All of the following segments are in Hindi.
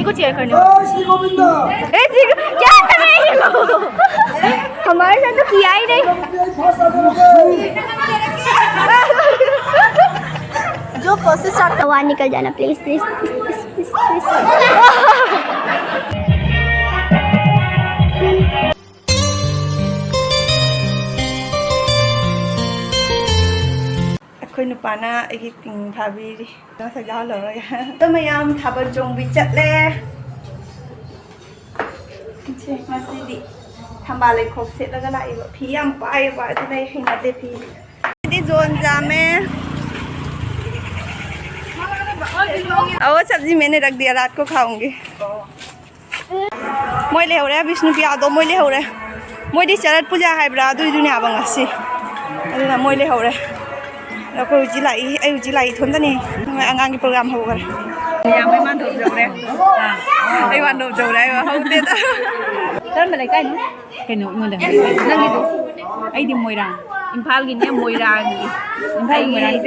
को चेयर करने क्या कर रहे हैं हमारे साथ तो किया ही नहीं। जो प्रोसेस स्टार्ट वहाँ निकल जाना please please please please please. अखोई नुपाना एगी तिंग भाबीरी नसा जा लरगा तो मयाम थाबल जोंग बि चटले छे मसीदी थंबाले खोक सेटलगा लाइबा फी याम पाइबा अदुनै हिनादे फी दि जोन जामे सब्जी मैंने रख दिया रात को खाऊंगी। मैं ले विष्णु पियादो मैं ले मैं शरद पूजा है दुने आबंगासी मैं ले उजी लाई थोंदनी आगामी प्रोग्राम होगरे इम्फाल की मोइरांग इम्फाल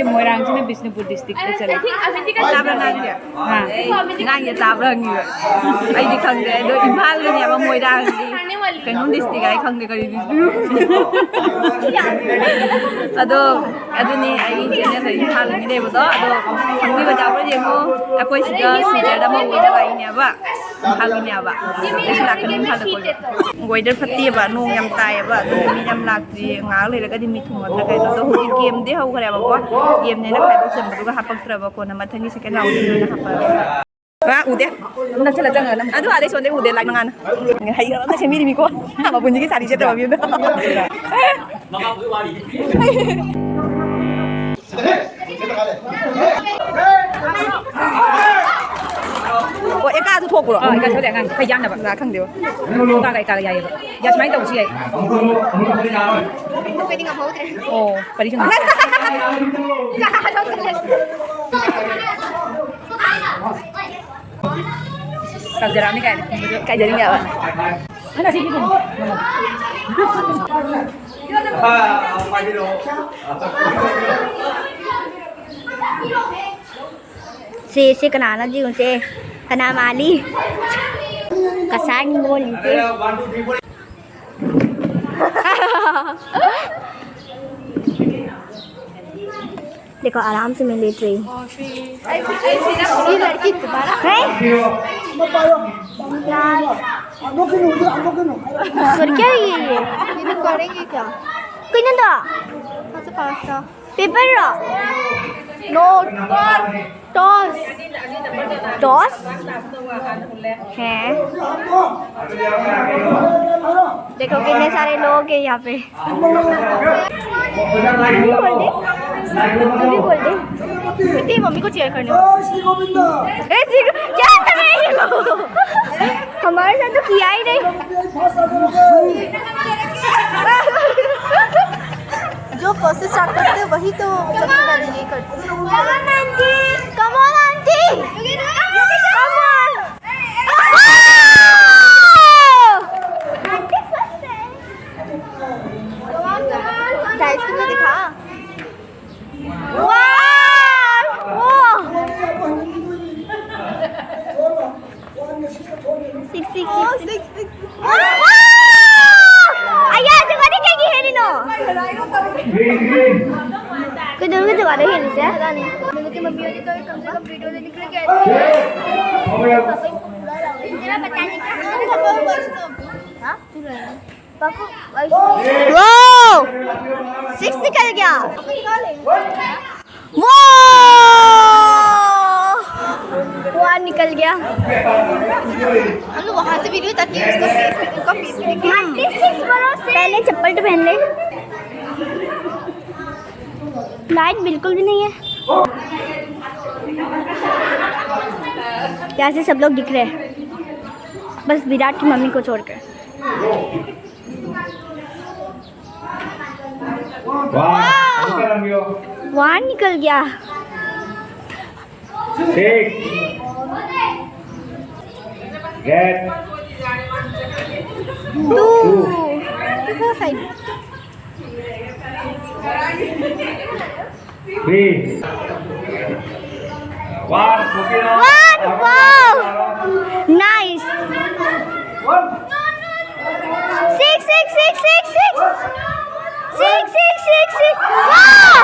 मोइरांग से बिष्णुपुर डिस्ट्रिक्ट चले नांगे ताब्रंग खंगे इम्फाल की मोइरांग कहीं डिस्ट्रिक्ट है खंगे करी चैनल इम्फाल की लेबदो खंगी बजाबो जेमो अकोई सिगा सीजर अमा ओइदा लाइनेबा इम्फाल की नेबा एसे लाखनि इम्फाल को गोइदर फत्तीबा नों यम तायबा मी यम लाक्ति ngal leiragadi mi thumatra kai to hu game de hau khare ba ko game ne na khai do sem du ga hapak traba ko na mathani second round ni na hapa ba ude na chala jang na adu ade sonde ude lag na na hai na se mi mi ko ma bunji ki sari jeta ba bi mama bu wari我一家都拖过了，一家小两个可以养的吧？那肯定，大概大概也有，也是买东西的。规定个好点。哦，不离身。Kau jarang ni kan? Kau jadi ni apa? Mana sih itu? से कनाना जी उनसे कना माली कसार बोल से देखो आराम से मैं लेट रही हूँ। ये लड़की दोबारा है और क्या है ये करेंगे क्या कोई ना था पेपर रो नो टॉस टॉस है। देखो कितने सारे लोग हैं यहाँ पे। बोल दे इतनी मम्मी को चेयर करने क्या कर रहे हैं हमारे साथ तो किया ही नहीं। जो प्रोसेस स्टार्ट करते हैं वही तो सबसे पहले ये करते हैं। Come on aunty come on guys कितना दिखा किधर के जगह रही है से पता नहीं मेरे की मम्मी ने तो कम से कम वीडियो लेने के लिए गए थे तेरा पता नहीं हां पापा वो 6 निकल गया वो 1 निकल गया। हम लोग वहां से वीडियो ताकि उसका फेस भी दिखे। पहले चप्पल तो पहन ले। लाइट बिल्कुल भी नहीं है। यहाँ से सब लोग दिख रहे हैं बस विराट की मम्मी को छोड़कर। वहाँ निकल गया। One, Mukino. One. Wow. Nice. Six. Wow.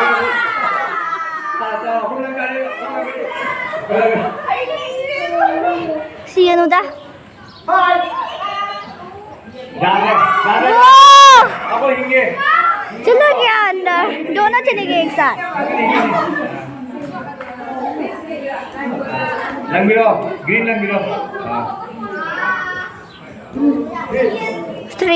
Si ano dah? जाने जाने Wow. अब हिंगे चलो गया अंदर दोनों चले गए एक साथ लंगिरो green लंगिरो 3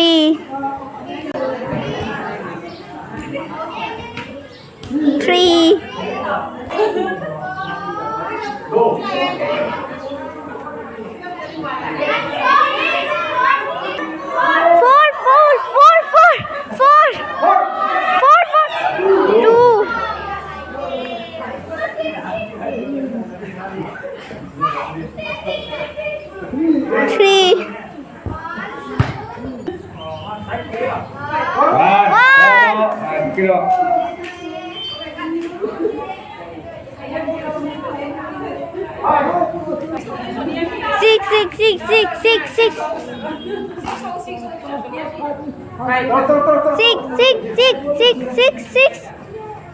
Six.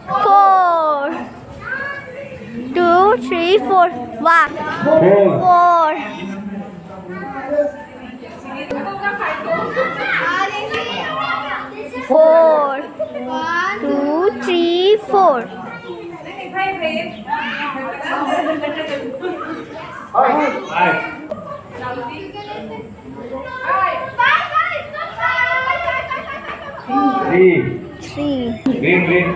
4 2 3 4 1 4 4 2 3 4 3 green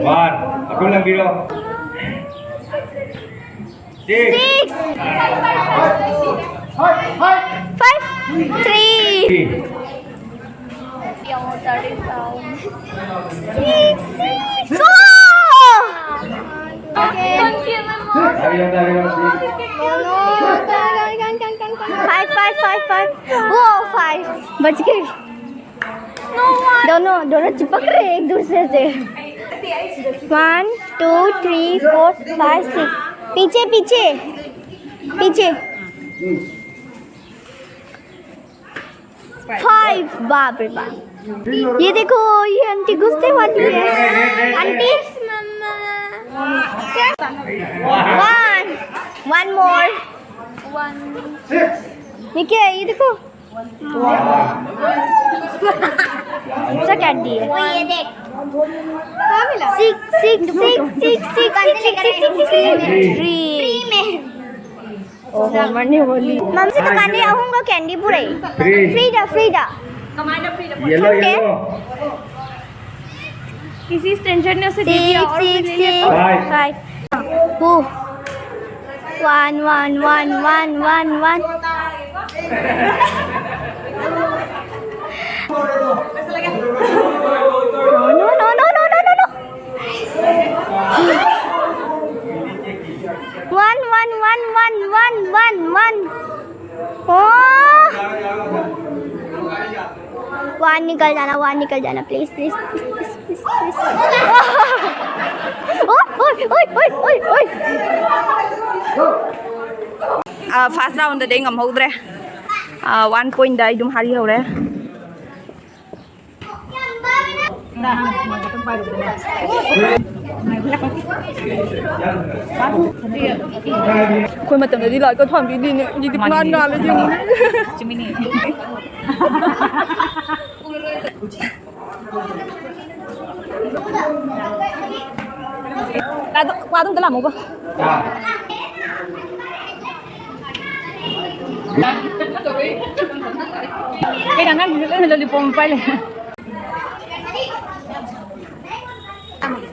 1 aku lagi lo 6 5 3 5 बच गए दोनों चिपक रहे एक दूसरे से 1 2 3 4 5 6 पीछे 5 बाप रे बाप ये देखो ये आंटी गुस्से वाली है आंटी वन मोर ये क्या है ये देखो सा कैंडी है ये देख 6 मम्मी से दुकान में आऊंगा कैंडी पूरे फ्रीडा येलो किसी स्ट्रेंजर ने उसे दे दिया और उसने ले लिया। 1 निकल जाना प्लीज ओए फास्ट राउंड दे ngam hौद्रे 1 point dai dum hari hore khoi matam di lai ko thom di ne di ngan le jing qua tung tới làm một không? Cái đằng ăn cái lollipop phải lên.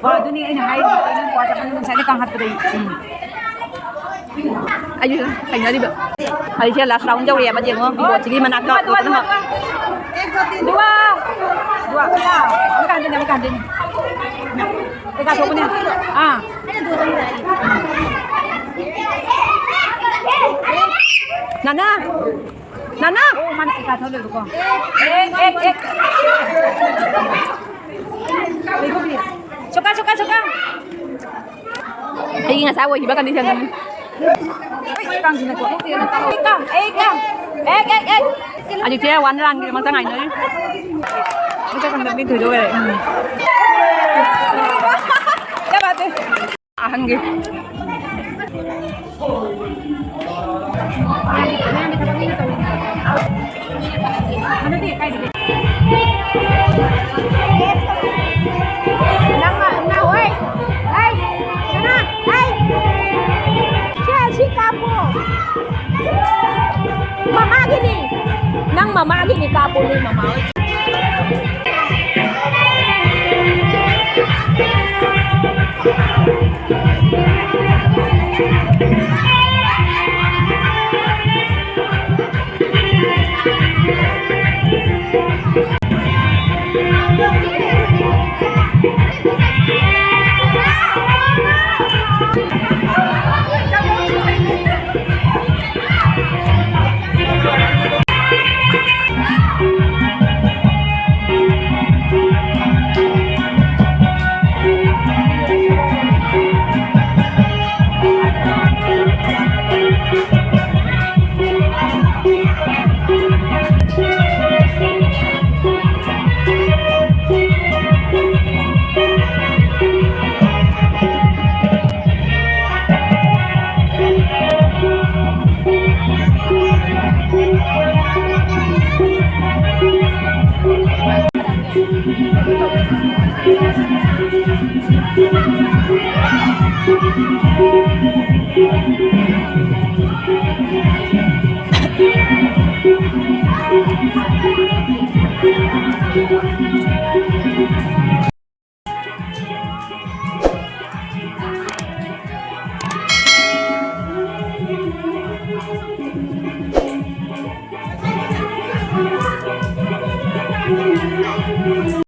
Tôi nghĩ là hay qua cho anh sẽ đi con hạt rồi. Ayo, thành ra đi được. Hay chưa là xong châu rẻ bao nhiêu không? Buat chỉ mà nạp cọ được không? Dua. Makan din. Teka, sopo niya. Nana. Oh, mana ika thole ko. Ek. Choka. Ay nga sawa hiba kan di sana. Kang sina ko ti na talo. Kang. Aja dia wan lang mang tangay nữa. Kita kan lebih tu juga deh. Ya bate. Angge. Ano di kay di. Na, oi. Hey. Sana. Hey. Si kapo. Mama gini. Nang mama gini kapo ni mama.